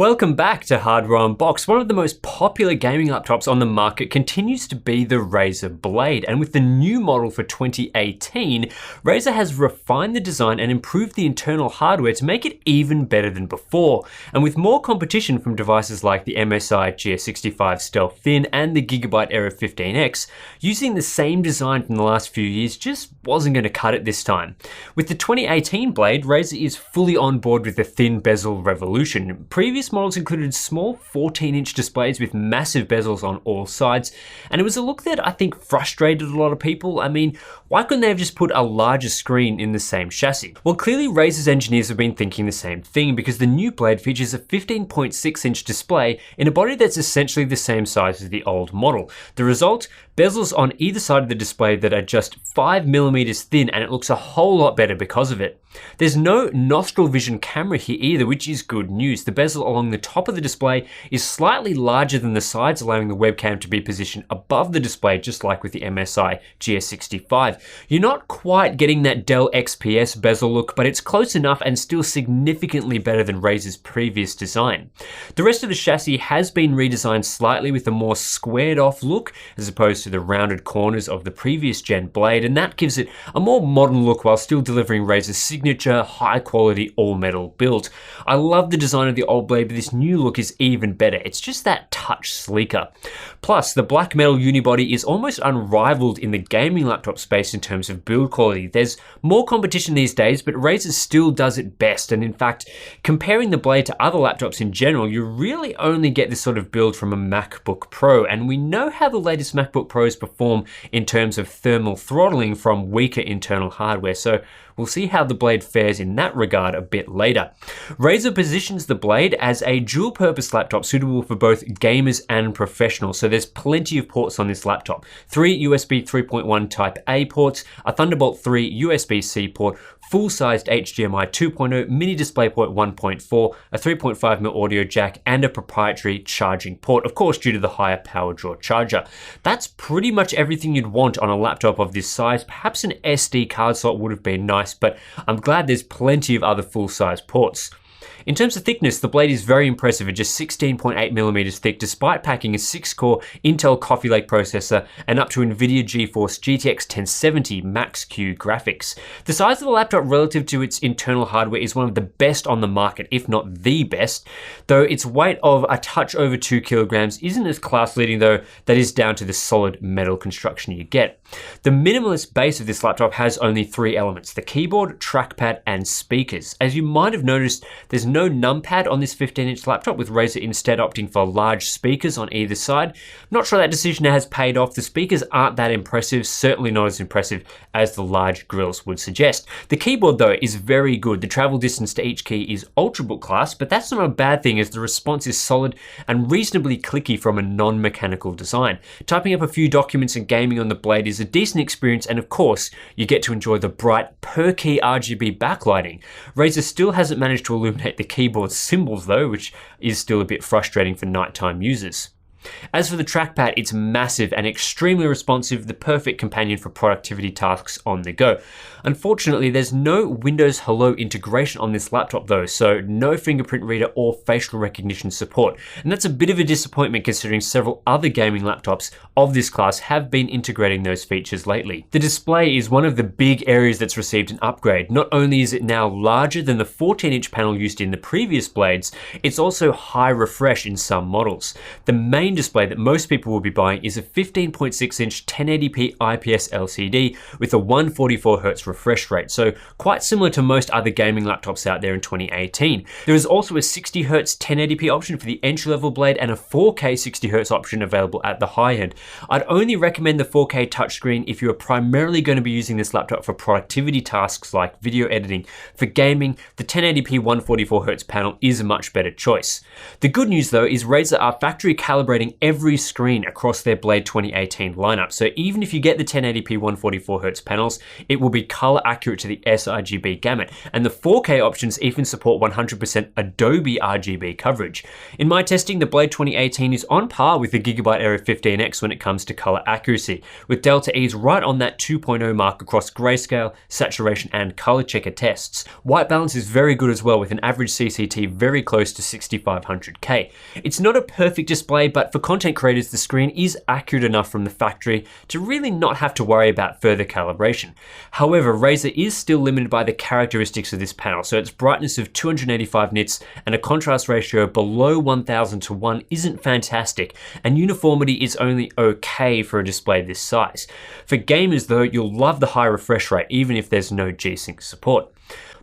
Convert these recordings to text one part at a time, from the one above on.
Welcome back to Hardware Unboxed. One of the most popular gaming laptops on the market continues to be the Razer Blade, and with the new model for 2018, Razer has refined the design and improved the internal hardware to make it even better than before. And with more competition from devices like the MSI GS65 Stealth Thin and the Gigabyte Aero 15X, using the same design from the last few years just wasn't going to cut it this time. With the 2018 Blade, Razer is fully on board with the thin bezel revolution. Previous models included small 14-inch displays with massive bezels on all sides, and it was a look that I think frustrated a lot of people. I mean, why couldn't they have just put a larger screen in the same chassis? Well, clearly Razer's engineers have been thinking the same thing, because the new Blade features a 15.6-inch display in a body that's essentially the same size as the old model. The result? Bezels on either side of the display that are just 5mm thin, and it looks a whole lot better because of it. There's no nostril vision camera here either, which is good news. The bezel along the top of the display is slightly larger than the sides, allowing the webcam to be positioned above the display, just like with the MSI GS65. You're not quite getting that Dell XPS bezel look, but it's close enough and still significantly better than Razer's previous design. The rest of the chassis has been redesigned slightly with a more squared off look, as opposed to the rounded corners of the previous gen Blade, and that gives it a more modern look while still delivering Razer's signature high quality all metal build. I love the design of the old Blade, but this new look is even better. It's just that touch sleeker. Plus, the black metal unibody is almost unrivaled in the gaming laptop space in terms of build quality. There's more competition these days, but Razer still does it best, and in fact, comparing the Blade to other laptops in general, you really only get this sort of build from a MacBook Pro, and we know how the latest MacBook Pros perform in terms of thermal throttling from weaker internal hardware, so we'll see how the Blade fares in that regard a bit later. Razer positions the Blade as a dual-purpose laptop suitable for both gamers and professionals, so there's plenty of ports on this laptop. 3 USB 3.1 Type A ports, a Thunderbolt 3 USB-C port, full-sized HDMI 2.0, mini DisplayPort 1.4, a 3.5mm audio jack, and a proprietary charging port, of course due to the higher power draw charger. That's pretty much everything you'd want on a laptop of this size. Perhaps an SD card slot would have been nice, but I'm glad there's plenty of other full-size ports. In terms of thickness, the Blade is very impressive at just 16.8mm thick, despite packing a 6-core Intel Coffee Lake processor and up to NVIDIA GeForce GTX 1070 Max-Q graphics. The size of the laptop relative to its internal hardware is one of the best on the market, if not the best, though its weight of a touch over 2 kilograms isn't as class-leading, though that is down to the solid metal construction you get. The minimalist base of this laptop has only 3 elements: the keyboard, trackpad, and speakers. As you might have noticed, there's no numpad on this 15-inch laptop, with Razer instead opting for large speakers on either side. I'm not sure that decision has paid off. The speakers aren't that impressive, certainly not as impressive as the large grills would suggest. The keyboard, though, is very good. The travel distance to each key is Ultrabook class, but that's not a bad thing, as the response is solid and reasonably clicky from a non-mechanical design. Typing up a few documents and gaming on the Blade is a decent experience, and of course, you get to enjoy the bright per-key RGB backlighting. Razer still hasn't managed to illuminate the keyboard symbols though, which is still a bit frustrating for nighttime users. As for the trackpad, it's massive and extremely responsive, the perfect companion for productivity tasks on the go. Unfortunately, there's no Windows Hello integration on this laptop though, so no fingerprint reader or facial recognition support. And that's a bit of a disappointment, considering several other gaming laptops of this class have been integrating those features lately. The display is one of the big areas that's received an upgrade. Not only is it now larger than the 14-inch panel used in the previous Blades, it's also high refresh in some models. The main display that most people will be buying is a 15.6-inch 1080p IPS LCD with a 144Hz refresh rate, so quite similar to most other gaming laptops out there in 2018. There is also a 60Hz 1080p option for the entry-level Blade and a 4K 60Hz option available at the high end. I'd only recommend the 4K touchscreen if you are primarily going to be using this laptop for productivity tasks like video editing. For gaming, the 1080p 144Hz panel is a much better choice. The good news though is Razer are factory calibrating upgrading every screen across their Blade 2018 lineup. So even if you get the 1080p 144Hz panels, it will be color accurate to the sRGB gamut. And the 4K options even support 100% Adobe RGB coverage. In my testing, the Blade 2018 is on par with the Gigabyte Aero 15X when it comes to color accuracy, with Delta E's right on that 2.0 mark across grayscale, saturation, and color checker tests. White balance is very good as well, with an average CCT very close to 6500K. It's not a perfect display, but for content creators, the screen is accurate enough from the factory to really not have to worry about further calibration. However, Razer is still limited by the characteristics of this panel, so its brightness of 285 nits and a contrast ratio below 1000 to 1 isn't fantastic, and uniformity is only okay for a display this size. For gamers though, you'll love the high refresh rate even if there's no G-Sync support.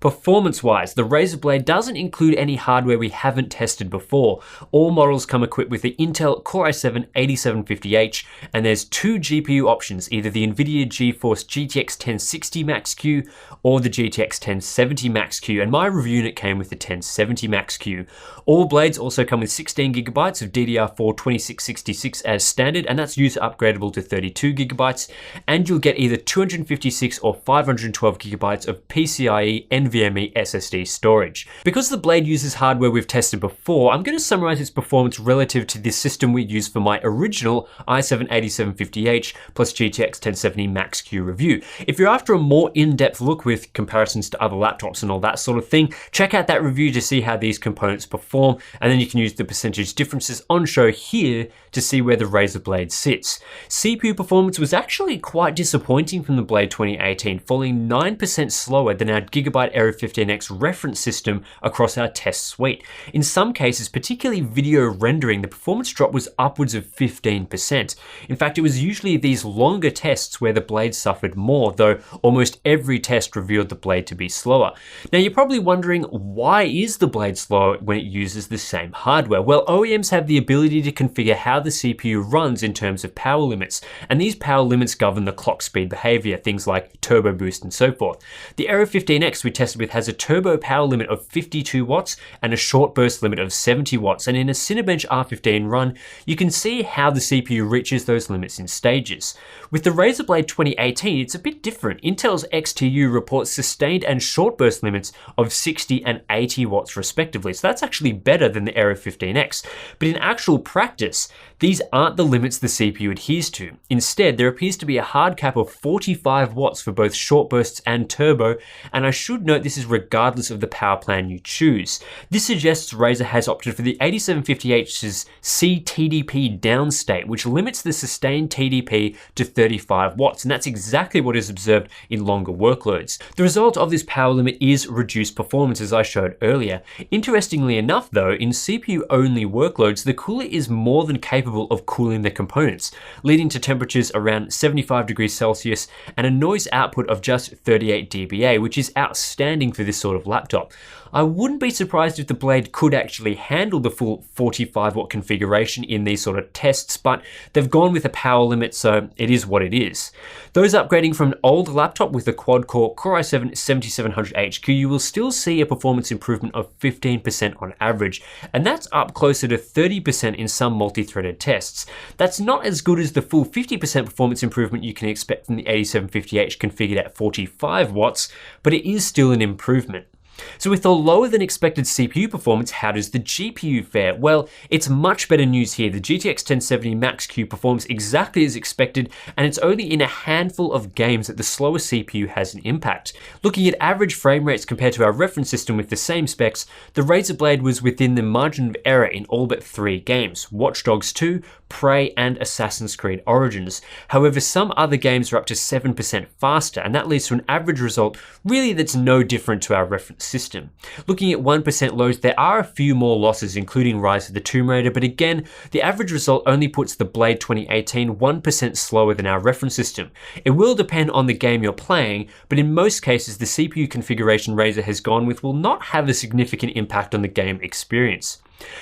Performance-wise, the Razer Blade doesn't include any hardware we haven't tested before. All models come equipped with the Intel Core i7-8750H, and there's two GPU options, either the NVIDIA GeForce GTX 1060 Max-Q or the GTX 1070 Max-Q, and my review unit came with the 1070 Max-Q. All blades also come with 16GB of DDR4 2666 as standard, and that's user upgradable to 32GB, and you'll get either 256 or 512GB of PCIe NVMe SSD storage. Because the Blade uses hardware we've tested before, I'm going to summarize its performance relative to the system we used for my original i7-8750H plus GTX 1070 Max-Q review. If you're after a more in-depth look with comparisons to other laptops and all that sort of thing, check out that review to see how these components perform, and then you can use the percentage differences on show here to see where the Razer Blade sits. CPU performance was actually quite disappointing from the Blade 2018, falling 9% slower than our Gigabyte Aero 15X reference system across our test suite. In some cases, particularly video rendering, the performance drop was upwards of 15%. In fact, it was usually these longer tests where the Blade suffered more, though almost every test revealed the Blade to be slower. Now you're probably wondering, why is the Blade slower when it uses the same hardware? Well, OEMs have the ability to configure how the CPU runs in terms of power limits, and these power limits govern the clock speed behavior, things like turbo boost and so forth. The Aero 15X we tested with has a turbo power limit of 52 watts and a short burst limit of 70 watts, and in a Cinebench R15 run, you can see how the CPU reaches those limits in stages. With the Razer Blade 2018, it's a bit different. Intel's XTU reports sustained and short burst limits of 60 and 80 watts respectively, so that's actually better than the Aero 15X. But in actual practice, these aren't the limits the CPU adheres to. Instead, there appears to be a hard cap of 45 watts for both short bursts and turbo, and I should note this is regardless of the power plan you choose. This suggests Razer has opted for the 8750H's CTDP downstate, which limits the sustained TDP to 35 watts, and that's exactly what is observed in longer workloads. The result of this power limit is reduced performance, as I showed earlier. Interestingly enough though, in CPU-only workloads, the cooler is more than capable of cooling the components, leading to temperatures around 75 degrees Celsius and a noise output of just 38 dBA, which is outstanding for this sort of laptop. I wouldn't be surprised if the Blade could actually handle the full 45 watt configuration in these sort of tests, but they've gone with a power limit, so it is what it is. Those upgrading from an old laptop with a quad-core Core i7-7700HQ, you will still see a performance improvement of 15% on average, and that's up closer to 30% in some multi-threaded tests. That's not as good as the full 50% performance improvement you can expect from the 8750H configured at 45 watts, but it is still an improvement. So with the lower than expected CPU performance, how does the GPU fare? Well, it's much better news here. The GTX 1070 Max-Q performs exactly as expected, and it's only in a handful of games that the slower CPU has an impact. Looking at average frame rates compared to our reference system with the same specs, the Razer Blade was within the margin of error in all but 3 games: Watch Dogs 2, Prey, and Assassin's Creed Origins. However, some other games are up to 7% faster, and that leads to an average result really that's no different to our reference system. Looking at 1% loads, there are a few more losses, including Rise of the Tomb Raider, but again, the average result only puts the Blade 2018 1% slower than our reference system. It will depend on the game you're playing, but in most cases, the CPU configuration Razer has gone with will not have a significant impact on the game experience.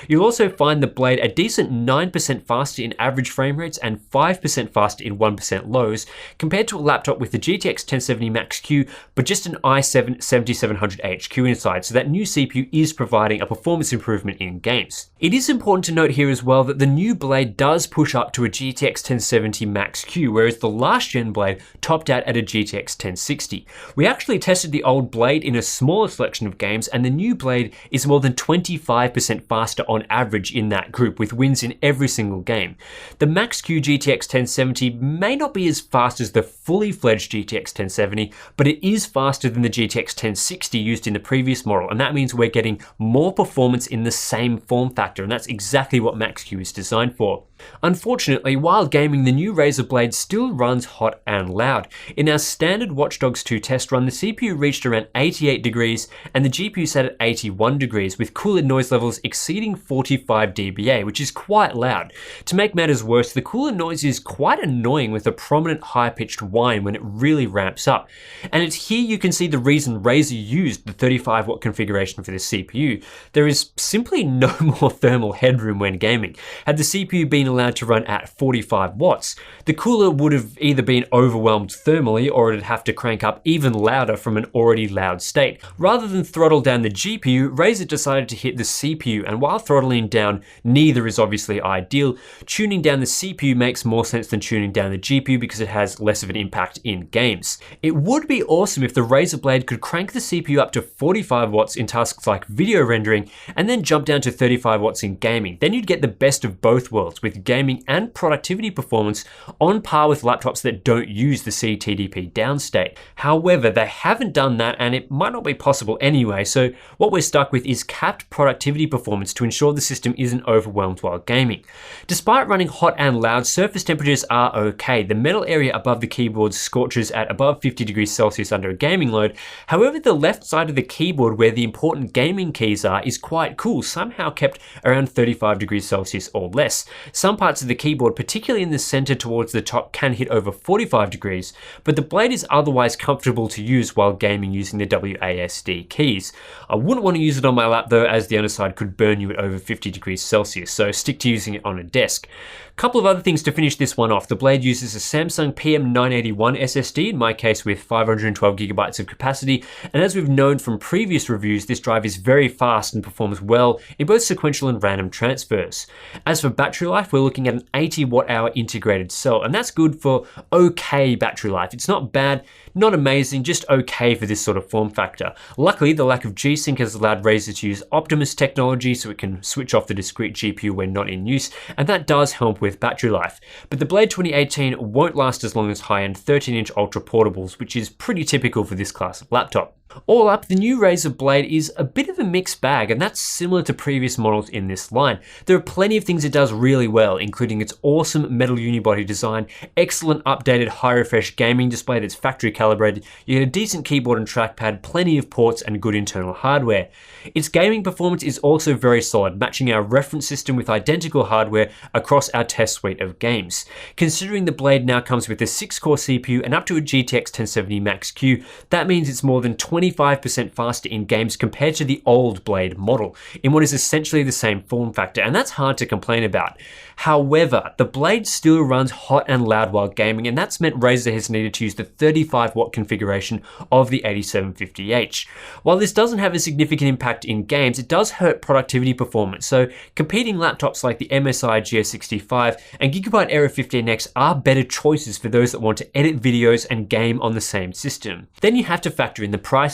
You'll also find the Blade a decent 9% faster in average frame rates and 5% faster in 1% lows, compared to a laptop with the GTX 1070 Max-Q, but just an i7 7700HQ inside, so that new CPU is providing a performance improvement in games. It is important to note here as well that the new Blade does push up to a GTX 1070 Max-Q, whereas the last gen Blade topped out at a GTX 1060. We actually tested the old Blade in a smaller selection of games, and the new Blade is more than 25% faster on average in that group, with wins in every single game. The Max-Q GTX 1070 may not be as fast as the fully fledged GTX 1070, but it is faster than the GTX 1060 used in the previous model, and that means we're getting more performance in the same form factor, and that's exactly what Max-Q is designed for. Unfortunately, while gaming, the new Razer Blade still runs hot and loud. In our standard Watch Dogs 2 test run, the CPU reached around 88 degrees and the GPU sat at 81 degrees, with cooler noise levels exceeding 45 dBA, which is quite loud. To make matters worse, the cooler noise is quite annoying, with a prominent high-pitched whine when it really ramps up. And it's here you can see the reason Razer used the 35 watt configuration for the CPU. There is simply no more thermal headroom when gaming. Had the CPU been allowed to run at 45 watts, the cooler would have either been overwhelmed thermally, or it'd have to crank up even louder from an already loud state. Rather than throttle down the GPU, Razer decided to hit the CPU, and while throttling down neither is obviously ideal, tuning down the CPU makes more sense than tuning down the GPU because it has less of an impact in games. It would be awesome if the Razer Blade could crank the CPU up to 45 watts in tasks like video rendering, and then jump down to 35 watts in gaming. Then you'd get the best of both worlds, with gaming and productivity performance on par with laptops that don't use the CTDP downstate. However, they haven't done that, and it might not be possible anyway, so what we're stuck with is capped productivity performance to ensure the system isn't overwhelmed while gaming. Despite running hot and loud, surface temperatures are okay. The metal area above the keyboard scorches at above 50 degrees Celsius under a gaming load. However, the left side of the keyboard, where the important gaming keys are, is quite cool, somehow kept around 35 degrees Celsius or less. Some parts of the keyboard, particularly in the center towards the top, can hit over 45 degrees, but the Blade is otherwise comfortable to use while gaming using the WASD keys. I wouldn't want to use it on my lap though, as the underside could burn you at over 50 degrees Celsius, so stick to using it on a desk. Couple of other things to finish this one off. The Blade uses a Samsung PM981 SSD, in my case with 512 gigabytes of capacity, and as we've known from previous reviews, this drive is very fast and performs well in both sequential and random transfers. As for battery life, we're looking at an 80 watt hour integrated cell, and that's good for okay battery life. It's not bad, not amazing, just okay for this sort of form factor. Luckily, the lack of G-Sync has allowed Razer to use Optimus technology, so it can switch off the discrete GPU when not in use, and that does help with battery life. But the Blade 2018 won't last as long as high-end 13-inch ultra portables, which is pretty typical for this class of laptop. All up, the new Razer Blade is a bit of a mixed bag, and that's similar to previous models in this line. There are plenty of things it does really well, including its awesome metal unibody design, excellent updated high-refresh gaming display that's factory calibrated, you get a decent keyboard and trackpad, plenty of ports, and good internal hardware. Its gaming performance is also very solid, matching our reference system with identical hardware across our test suite of games. Considering the Blade now comes with a 6-core CPU and up to a GTX 1070 Max-Q, that means it's more than 25% faster in games compared to the old Blade model, in what is essentially the same form factor, and that's hard to complain about. However, the Blade still runs hot and loud while gaming, and that's meant Razer has needed to use the 35 watt configuration of the 8750H. While this doesn't have a significant impact in games, it does hurt productivity performance, so competing laptops like the MSI GS65 and Gigabyte Aero 15X are better choices for those that want to edit videos and game on the same system. Then you have to factor in the pricing.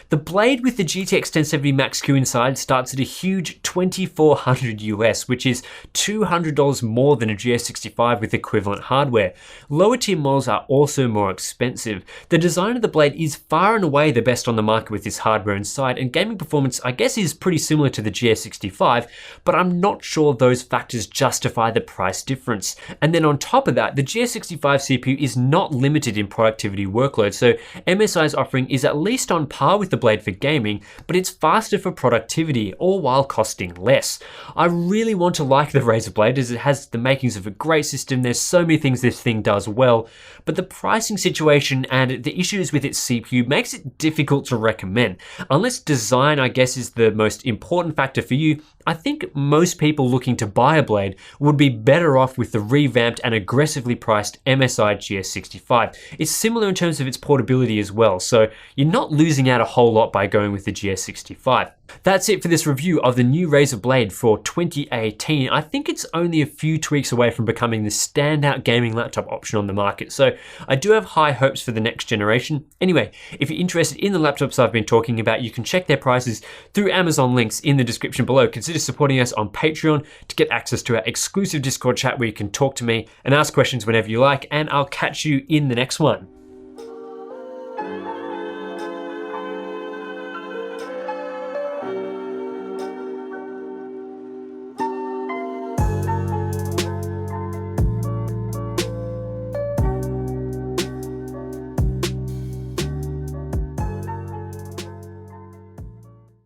The Blade with the GTX 1070 Max-Q inside starts at a huge $2,400 US, which is $200 more than a GS65 with equivalent hardware. Lower tier models are also more expensive. The design of the Blade is far and away the best on the market with this hardware inside, and gaming performance I guess is pretty similar to the GS65, but I'm not sure those factors justify the price difference. And then on top of that, the GS65 CPU is not limited in productivity workload, so MSI's offering is at least on par with the Blade for gaming, but it's faster for productivity, all while costing less. I really want to like the Razer Blade as it has the makings of a great system. There's so many things this thing does well, but the pricing situation and the issues with its CPU makes it difficult to recommend. Unless design, I guess, is the most important factor for you, I think most people looking to buy a blade would be better off with the revamped and aggressively priced MSI GS65. It's similar in terms of its portability as well, so you're not losing out a whole lot by going with the GS65. That's it for this review of the new Razer Blade for 2018. I think it's only a few tweaks away from becoming the standout gaming laptop option on the market, so I do have high hopes for the next generation. Anyway, if you're interested in the laptops I've been talking about, you can check their prices through Amazon links in the description below. Consider supporting us on Patreon to get access to our exclusive Discord chat where you can talk to me and ask questions whenever you like, and I'll catch you in the next one.